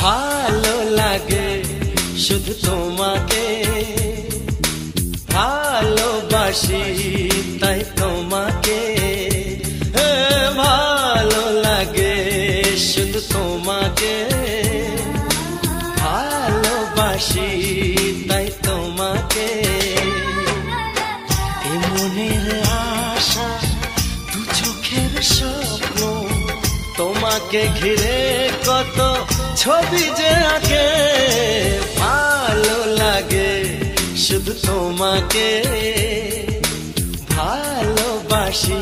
ভালো লাগে শুধু তোমাকে, ভালোবাসি তাই তোমাকে। ভালো লাগে শুধু তোমাকে, ভালোবাসি তাই তোমাকে। এ মনের আশা দু চোখের স্বপ্ন, তোমাকে ঘিরে কত ছবি যে আঁকে। ভালো লাগে শুধু তোমাকে, ভালোবাসি